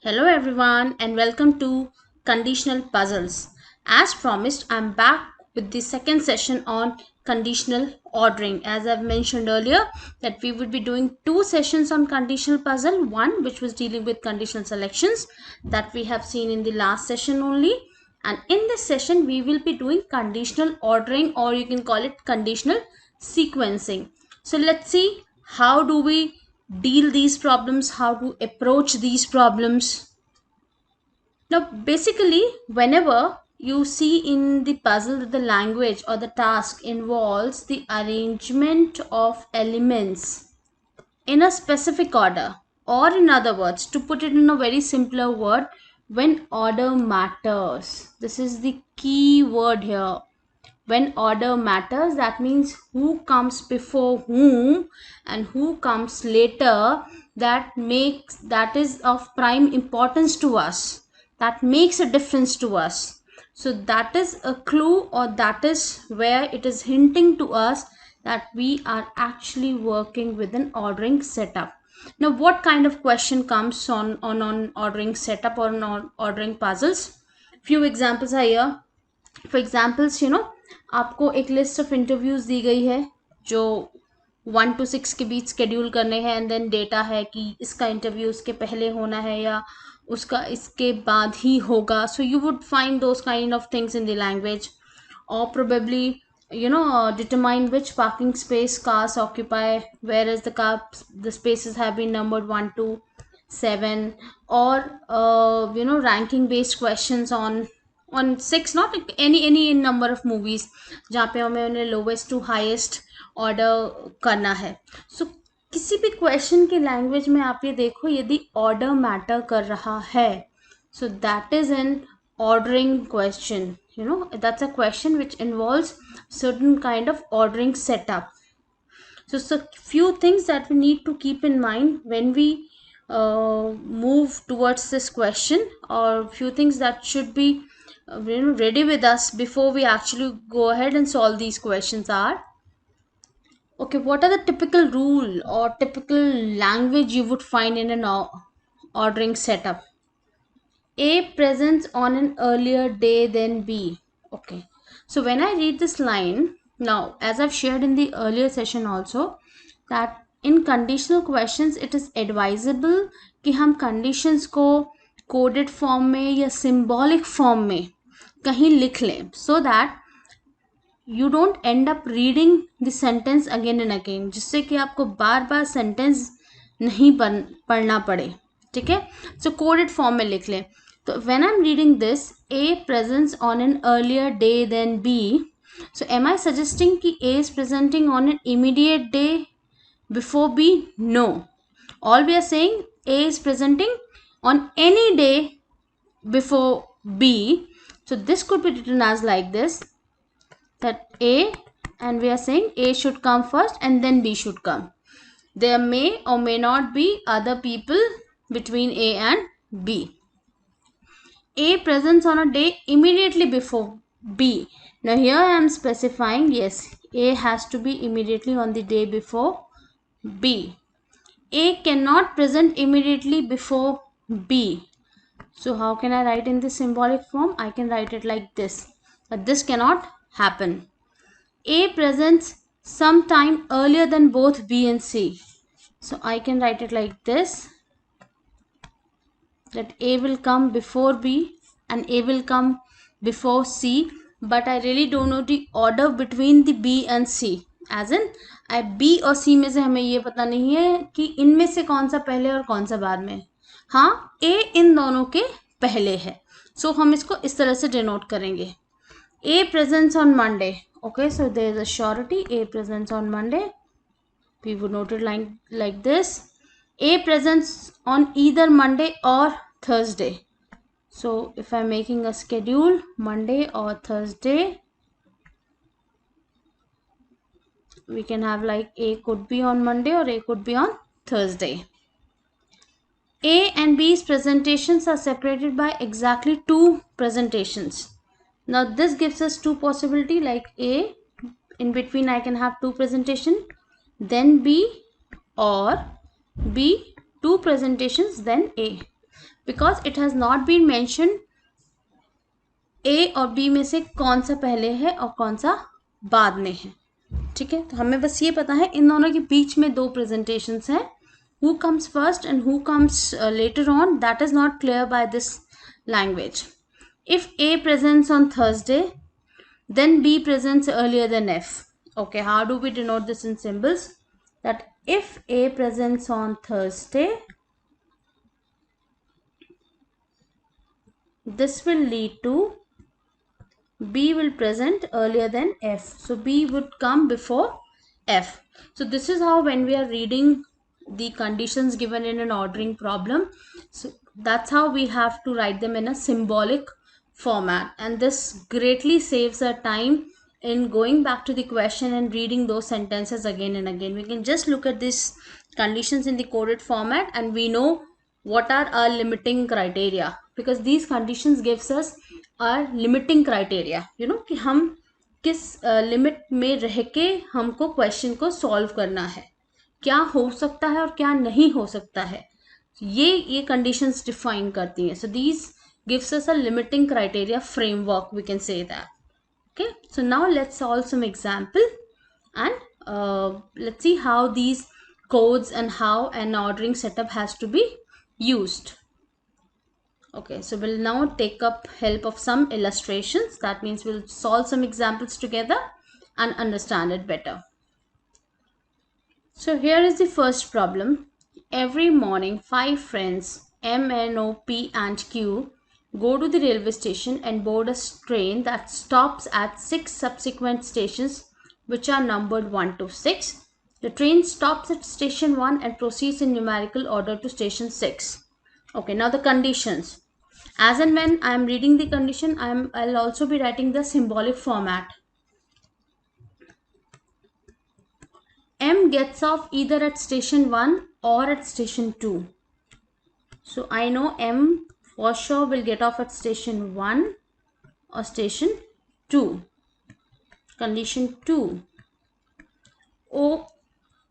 Hello everyone and welcome to Conditional Puzzles. As promised, I'm back with the second session on conditional ordering. As I've mentioned earlier that we would be doing two sessions on conditional puzzle, one which was dealing with conditional selections that we have seen in the last session only, and in this session we will be doing conditional ordering, or you can call it conditional sequencing. So let's see how do we deal these problems, how to approach these problems. Now basically whenever you see in the puzzle that the language or the task involves the arrangement of elements in a specific order, or in other words, to put it in a very simpler word, when order matters, this is the key word here. When order matters, that means who comes before whom and who comes later, that is of prime importance to us, that makes a difference to us. So that is a clue, or that is where it is hinting to us that we are actually working with an ordering setup. Now what kind of question comes on ordering setup or on ordering puzzles? Few examples are here. For examples आपको एक list of interviews दी गई है जो 1 to 6 के बीच schedule करने हैं, and then data है कि इसका इंटरव्यू इसके पहले होना है या उसका इसके बाद ही होगा. So you would find those kind of things in the language, or probably determine which parking space cars occupy, whereas the spaces have been numbered 1 to 7, or ranking based questions on 6, not like any number of movies जहाँ पे हमें उन्हें lowest to highest order करना है. सो किसी भी question की language में आप ये देखो, यदि ऑर्डर मैटर कर रहा है, so that is an ordering question. That's a question which involves certain kind of ordering setup. So few things that we need to keep in mind when we move towards this question, or few things that should be ready with us before we actually go ahead and solve these questions are, okay, what are the typical rule or typical language you would find in an ordering setup? A presents on an earlier day than B. Okay, so when I read this line, now as I've shared in the earlier session also, that in conditional questions it is advisable कि हम conditions को coded form में या symbolic form में कहीं लिख लें, so that you don't end up reading the sentence again and again, जिससे कि आपको बार बार sentence नहीं पढ़ना पड़े. ठीक है, so coded form में लिख लें. तो when I'm reading this, A presents on an earlier day than B, so am I suggesting कि A is presenting on an immediate day before B? No, all we are saying A is presenting on any day before B. So this could be written as like this, that A, and we are saying A should come first and then B should come. There may or may not be other people between A and B. A presents on a day immediately before B. Now here I am specifying, yes, A has to be immediately on the day before B. A cannot present immediately before B. So how can I write in this symbolic form? I can write it like this, but this cannot happen. A presents sometime earlier than both B and C. So I can write it like this, that A will come before B and A will come before C, but I really don't know the order between the B and C. As in B और C में से हमें ये पता नहीं है कि इनमें से कौन सा पहले और कौन सा बाद में. हाँ, A इन दोनों के पहले है, so हम इसको इस तरह से डिनोट करेंगे. A presents on Monday. Okay, so there is a surety. A presents on Monday. We would note it like this. A presents on either Monday or Thursday. So if I'm making a schedule, Monday or Thursday, we can have like A could be on Monday or A could be on Thursday. A and B's presentations are separated by exactly 2 presentations. Now this gives us 2 possibility, like A, in between I can have 2 presentation, then B, or B 2 presentations then A. because it has not been mentioned ए और B में से कौन सा पहले है और कौन सा बाद में है. ठीक है, तो हमें बस ये पता है इन दोनों के बीच में दो प्रेजेंटेशंस हैं. Who comes first and who comes later on, that is not clear by this language. If A presents on Thursday, then B presents earlier than F. Okay, how do we denote this in symbols? That if A presents on Thursday, this will lead to B will present earlier than F. So B would come before F. So this is how, when we are reading the conditions given in an ordering problem, so that's how we have to write them in a symbolic format, and this greatly saves our time in going back to the question and reading those sentences again and again. We can just look at these conditions in the coded format and we know what are our limiting criteria, because these conditions gives us our limiting criteria, you know, कि हम किस limit में रह के हमको question को solve करना है, क्या हो सकता है और क्या नहीं हो सकता है, ये कंडीशंस डिफाइन करती हैं. So these gives us a limiting criteria framework, we can say that. Okay, so now let's solve some example and let's see how these codes and how an ordering setup has to be used. Okay, so we'll now take up help of some illustrations. That means we'll solve some examples together and understand it better. So here is the first problem. Every morning 5 friends M, N, O, P and Q go to the railway station and board a train that stops at 6 subsequent stations which are numbered 1 to 6. The train stops at station 1 and proceeds in numerical order to station 6. Okay, now the conditions. As and when I am reading the condition, I'll also be writing the symbolic format. M gets off either at station 1 or at station 2. So I know M for sure will get off at station 1 or station 2. Condition 2. O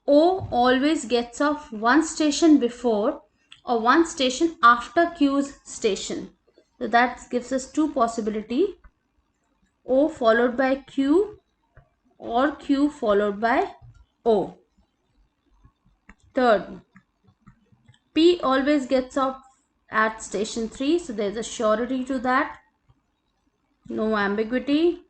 always gets off one station before or one station after Q's station. So that gives us two possibility. O followed by Q or Q followed by O. Third, P always gets off at station 3. So there's a surety to that. No ambiguity.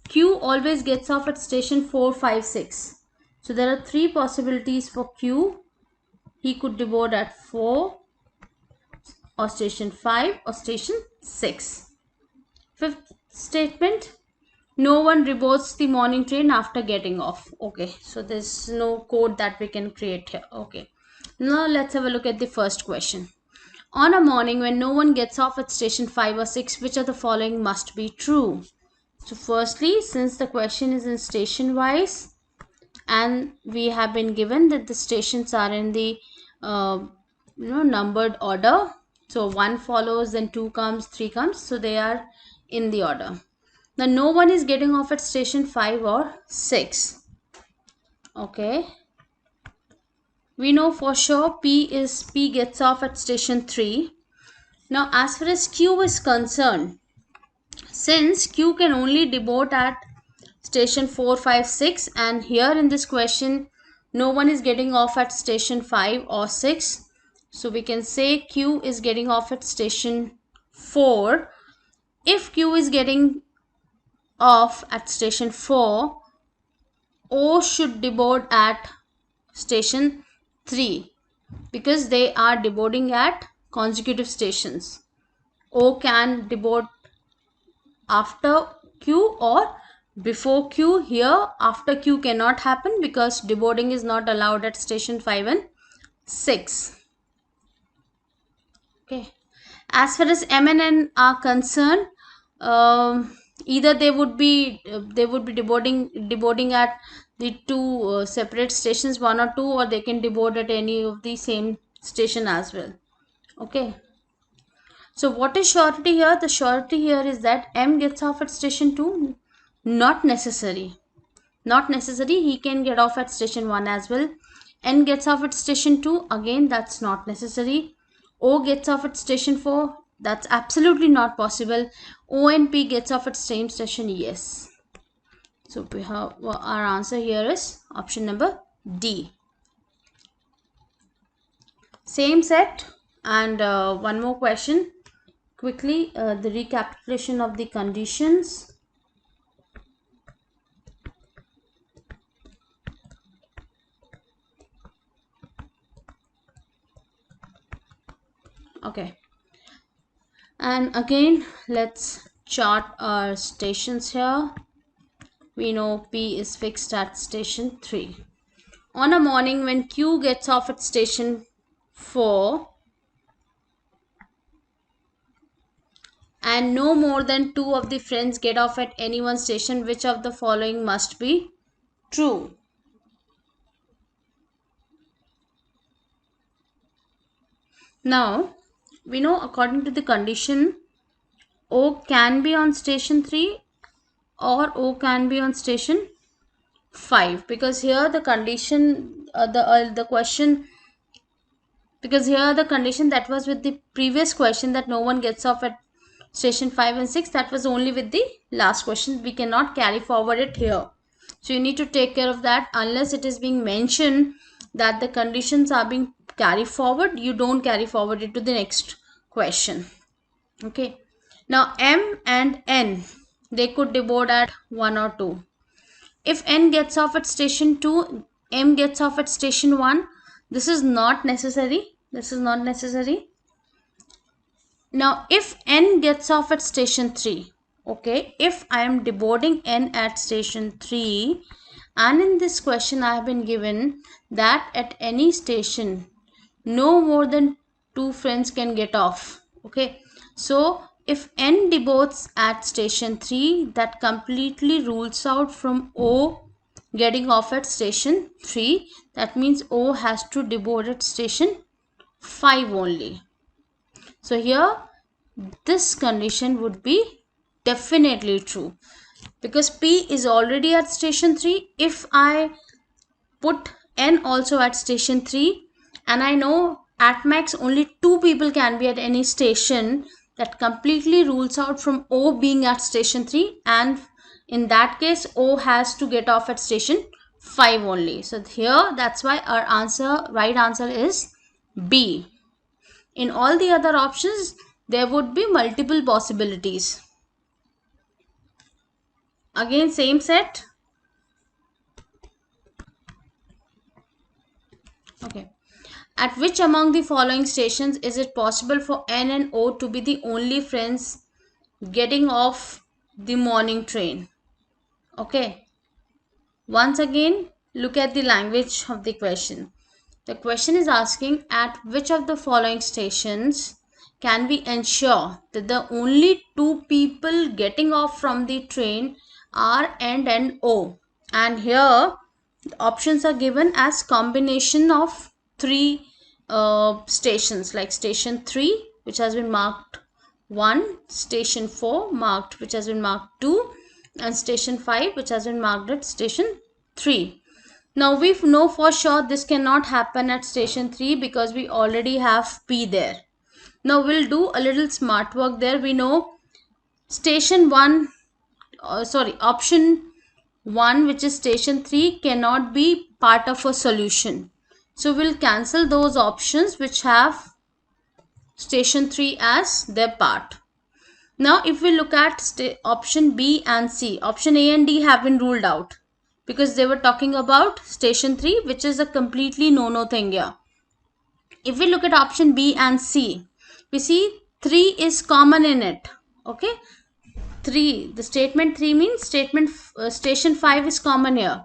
Q always gets off at station 4, 5, 6. So there are three possibilities for Q. He could deboard at 4 or station 5 or station 6. Fifth statement. No one reboards the morning train after getting off. Okay, so there's no code that we can create here. Okay, now let's have a look at the first question. On a morning when no one gets off at station 5 or 6, which of the following must be true? So firstly, since the question is in station wise and we have been given that the stations are in the numbered order, so 1 follows, then 2 comes, 3 comes, so they are in the order. Now no one is getting off at station 5 or 6. Okay, we know for sure P gets off at station 3. Now as far as Q is concerned, since Q can only deboard at station 4, 5, 6 and here in this question no one is getting off at station 5 or 6, so we can say Q is getting off at station 4. If Q is getting off at station 4, O should deboard at station 3 because they are deboarding at consecutive stations. O can deboard after Q or before Q. Here after Q cannot happen because deboarding is not allowed at station 5 and 6. Okay, as far as M and N are concerned, either they would be deboarding at the two separate stations, 1 or 2, or they can deboard at any of the same station as well. Okay, so what is surety here? The surety here is that M gets off at station 2. Not necessary, he can get off at station 1 as well. N gets off at station 2, again that's not necessary. O gets off at station 4? That's absolutely not possible. O and P gets off at same station? Yes. So we have our answer here is option number D. Same set, and one more question. Quickly, the recapitulation of the conditions. Okay. And again, let's chart our stations here. We know P is fixed at station 3. On a morning when Q gets off at station 4 and no more than 2 of the friends get off at any one station, which of the following must be true? Now, we know according to the condition, O can be on station 3 or O can be on station 5, because here the condition, the question, because here the condition that was with the previous question, that no one gets off at station 5 and 6, that was only with the last question. We cannot carry forward it here. So you need to take care of that. Unless it is being mentioned that the conditions are being carried forward, you don't carry forward it to the next question. Okay. Now M and N, they could deboard at 1 or 2. If N gets off at station 2, M gets off at station 1, this is not necessary. This is not necessary. Now if N gets off at station 3, okay, if I am deboarding N at station 3, and in this question I have been given that at any station no more than 2 friends can get off. Okay, so if N deboards at station 3, that completely rules out from O getting off at station 3. That means O has to deboard at station 5 only. So here this condition would be definitely true, because P is already at station 3. If I put N also at station 3 and I know at max only 2 people can be at any station, that completely rules out from O being at station 3, and in that case O has to get off at station 5 only. So here that's why our right answer is B. In all the other options there would be multiple possibilities. Again, same set. Okay. At which among the following stations is it possible for N and O to be the only friends getting off the morning train? Okay. Once again, look at the language of the question. The question is asking at which of the following stations can we ensure that the only 2 people getting off from the train are N and O. And here the options are given as combination of 3 stations, like station 3 which has been marked 1, station 4 marked which has been marked 2, and station 5 which has been marked at station 3. Now we know for sure this cannot happen at station 3 because we already have P there. Now we'll do a little smart work there. We know station 1, option 1 which is station 3 cannot be part of a solution. So we'll cancel those options which have station 3 as their part. Now if we look at option B and C, option A and D have been ruled out, because they were talking about station 3, which is a completely no thing here. If we look at option B and C, we see 3 is common in it. Okay, 3, the statement 3 means station 5 is common here,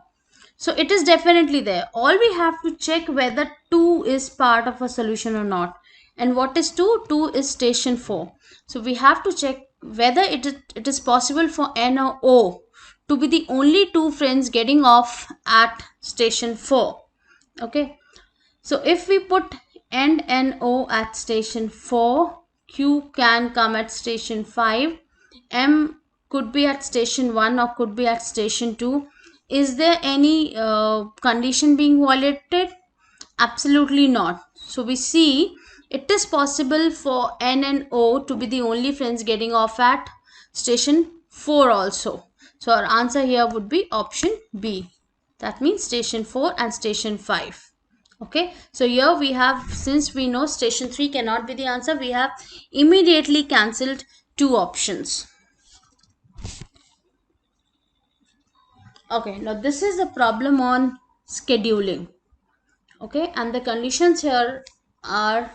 so it is definitely there. All we have to check whether 2 is part of a solution or not. And what is 2? 2 is station 4. So we have to check whether it is possible for N or O to be the only 2 friends getting off at station 4. Okay, so if we put N and O at station 4, Q can come at station 5, M could be at station 1 or could be at station 2. Is there any condition being violated? Absolutely not. So we see It is possible for N and O to be the only friends getting off at station 4 also. So our answer here would be option B. That means station 4 and station 5. Okay, so here we have, since we know station 3 cannot be the answer, we have immediately cancelled two options. Okay, now this is a problem on scheduling. Okay, and the conditions here are,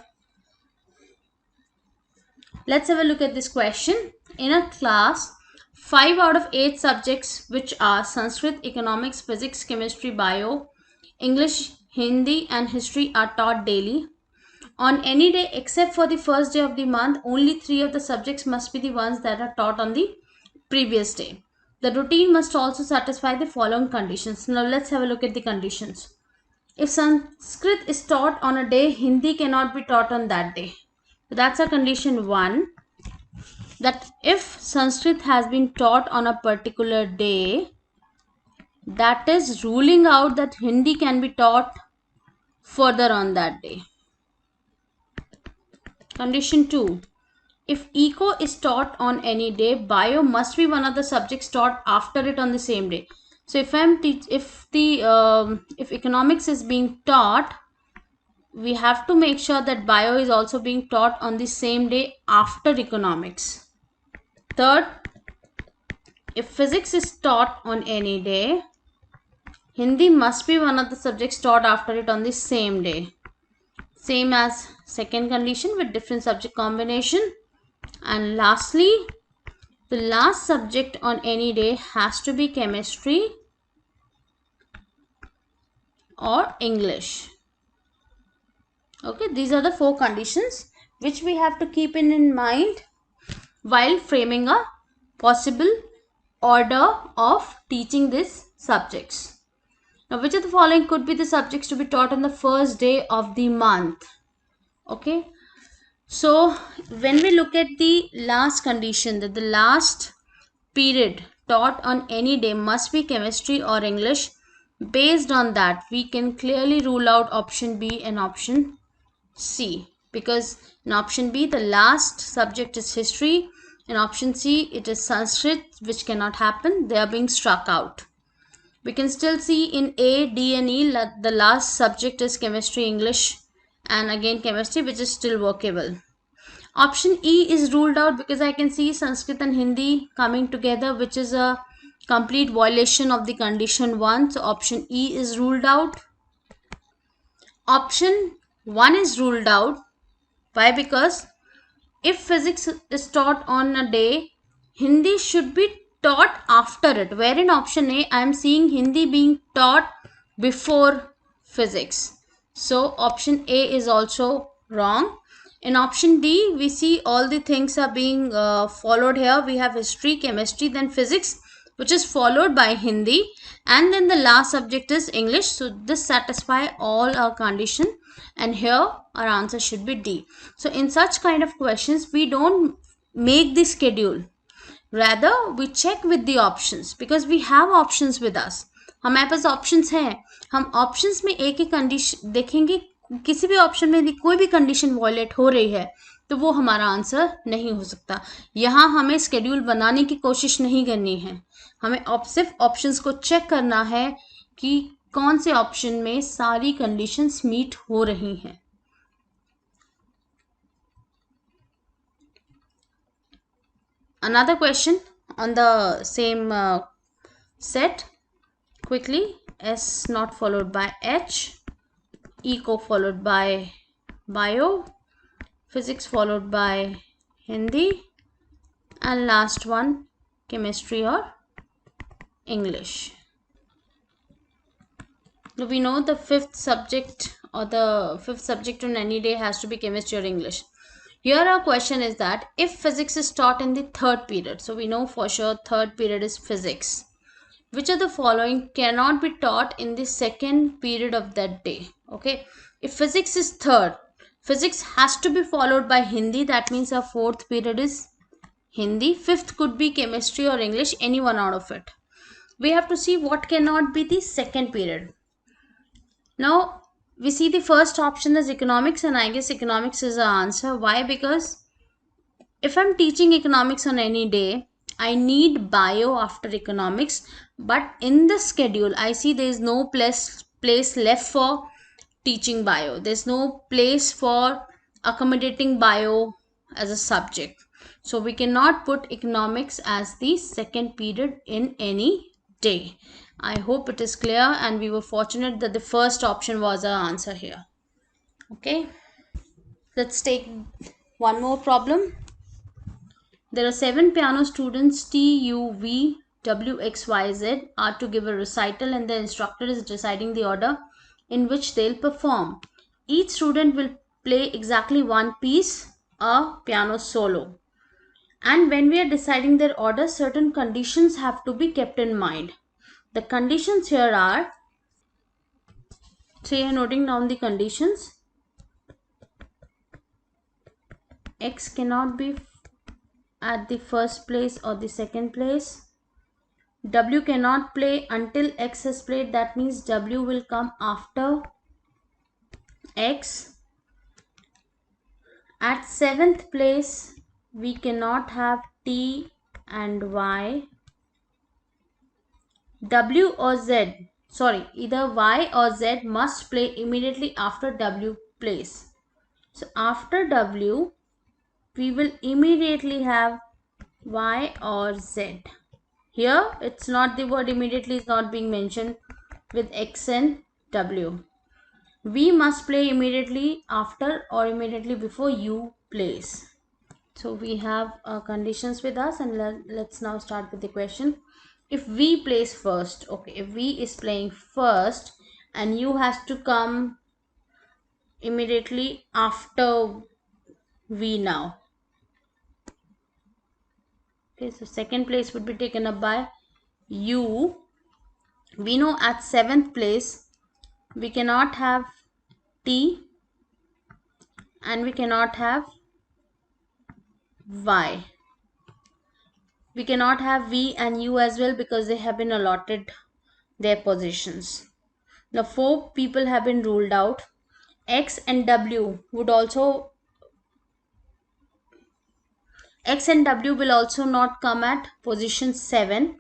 let's have a look at this question. In a class, 5 out of 8 subjects, which are Sanskrit, economics, physics, chemistry, bio, English, Hindi and history, are taught daily. On any day except for the first day of the month, only 3 of the subjects must be the ones that are taught on the previous day. The routine must also satisfy the following conditions. Now let's have a look at the conditions. If Sanskrit is taught on a day, Hindi cannot be taught on that day. So that's a condition 1. That if Sanskrit has been taught on a particular day, that is ruling out that Hindi can be taught further on that day. Condition 2. If eco is taught on any day, bio must be one of the subjects taught after it on the same day. So if economics is being taught, we have to make sure that bio is also being taught on the same day after economics. Third, if physics is taught on any day, Hindi must be one of the subjects taught after it on the same day. Same as second condition with different subject combination. And lastly, the last subject on any day has to be chemistry or English. Okay, these are the 4 conditions which we have to keep in mind while framing a possible order of teaching these subjects. Now, which of the following could be the subjects to be taught on the first day of the month? Okay, so when we look at the last condition, that the last period taught on any day must be chemistry or English, based on that we can clearly rule out option B and option C, because in option B the last subject is history, in option C it is Sanskrit, which cannot happen, they are being struck out. We can still see in A, D and E the last subject is chemistry, English and again chemistry, which is still workable. Option E is ruled out because I can see Sanskrit and Hindi coming together, which is a complete violation of the condition 1. So option E is ruled out. Option 1 is ruled out. Why? Because if physics is taught on a day, Hindi should be taught after it. Where in option A, I am seeing Hindi being taught before physics. So option A is also wrong. In option D, we see all the things are being followed here. We have history, chemistry, then physics, which is followed by Hindi, and then the last subject is English. So this satisfies all our condition, and here our answer should be D. So in such kind of questions, we don't make the schedule. Rather, we check with the options, because we have options with us. हमारे पास options हैं. हम options में एक ही condition देखेंगे, किसी भी option में यदि कोई भी कंडीशन वॉयलेट हो रही है तो वो हमारा आंसर नहीं हो सकता. यहाँ हमें स्केड्यूल बनाने की कोशिश नहीं करनी है, हमें सिर्फ ऑप्शंस को चेक करना है कि कौन से ऑप्शन में सारी कंडीशंस मीट हो रही हैं. Another question on the same set. Quickly, S not followed by H, eco followed by bio, physics followed by Hindi, and last one chemistry or English. Now we know the fifth subject on any day has to be chemistry or English. Here our question is that if physics is taught in the third period, so we know for sure third period is physics, which of the following cannot be taught in the second period of that day? Okay, if physics is third, physics has to be followed by Hindi. That means our fourth period is Hindi. Fifth could be chemistry or English, any one out of it. We have to see what cannot be the second period. Now, we see the first option as economics, and I guess economics is the answer. Why? Because if I'm teaching economics on any day, I need bio after economics, but in the schedule, I see there is no place left for teaching bio. There's no place for accommodating bio as a subject. So we cannot put economics as the second period in any day. I hope it is clear, and we were fortunate that the first option was our answer here. Okay, let's take one more problem. There are 7 piano students T, U, V, W, X, Y, Z are to give a recital, and the instructor is deciding the order in which they'll perform. Each student will play exactly one piece, a piano solo. And when we are deciding their order, certain conditions have to be kept in mind. The conditions here are, so you are noting down the conditions. X cannot be at the first place or the second place. W cannot play until X is played. That means W will come after X. At 7th place, we cannot have T and Y. W or Z, sorry, either Y or Z must play immediately after W plays. So after W, we will immediately have Y or Z. Here, it's not, the word immediately is not being mentioned with X and W. V must play immediately after or immediately before U plays. So we have conditions with us, and let's now start with the question. If V plays first, okay, if V is playing first and U has to come immediately after V now. Okay, so second place would be taken up by U. We know at 7th place we cannot have T and we cannot have Y. We cannot have V and U as well because they have been allotted their positions. Now 4 people have been ruled out. X and W will also not come at position 7.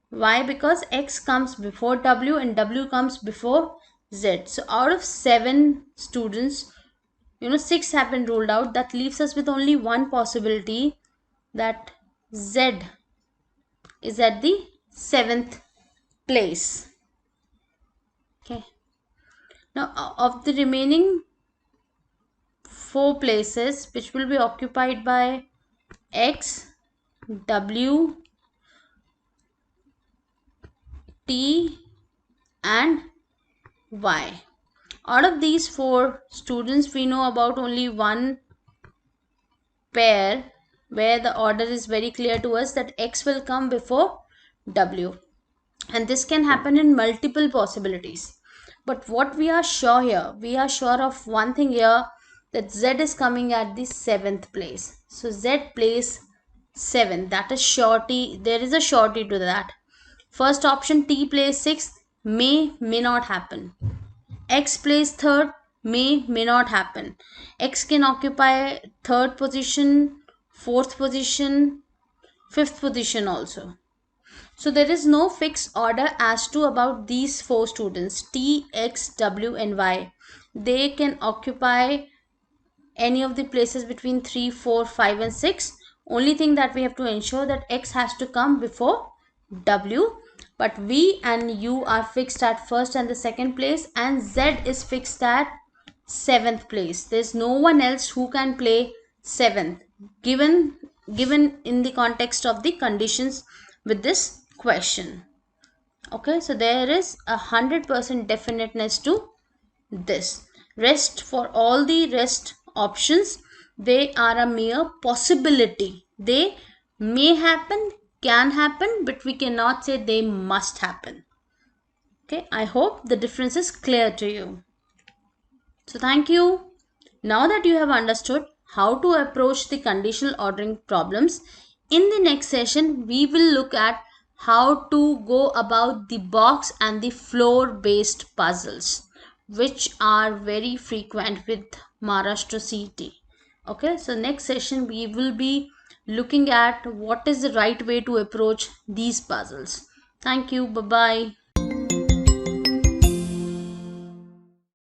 Why? Because X comes before W and W comes before Z. So out of 7 students, 6 have been ruled out. That leaves us with only one possibility, that Z is at the 7th place. Okay. Now of the remaining 4 places which will be occupied by X, W, T and Y. Out of these 4 students, we know about only one pair where the order is very clear to us, that X will come before W. And this can happen in multiple possibilities. But what we are sure here, we are sure of one thing here, that Z is coming at the 7th place. So Z plays 7. That is surety. There is a surety to that. First option, T plays 6th, may not happen. X plays 3rd, may not happen. X can occupy 3rd position, 4th position, 5th position also. So there is no fixed order as to about these 4 students, T, X, W and Y. They can occupy any of the places between 3, 4, 5 and 6. Only thing that we have to ensure that X has to come before W, but V and U are fixed at first and the second place, and Z is fixed at 7th place. There's no one else who can play 7th given in the context of the conditions with this question. Okay, so there is 100% definiteness to this. Rest, for all the rest options, they are a mere possibility. They may happen, can happen, but we cannot say they must happen. Okay, I hope the difference is clear to you. So thank you. Now that you have understood how to approach the conditional ordering problems, in the next session we will look at how to go about the box and the floor based puzzles. which are very frequent with Maharashtra CET. Okay, so next session we will be looking at what is the right way to approach these puzzles. Thank you. Bye bye.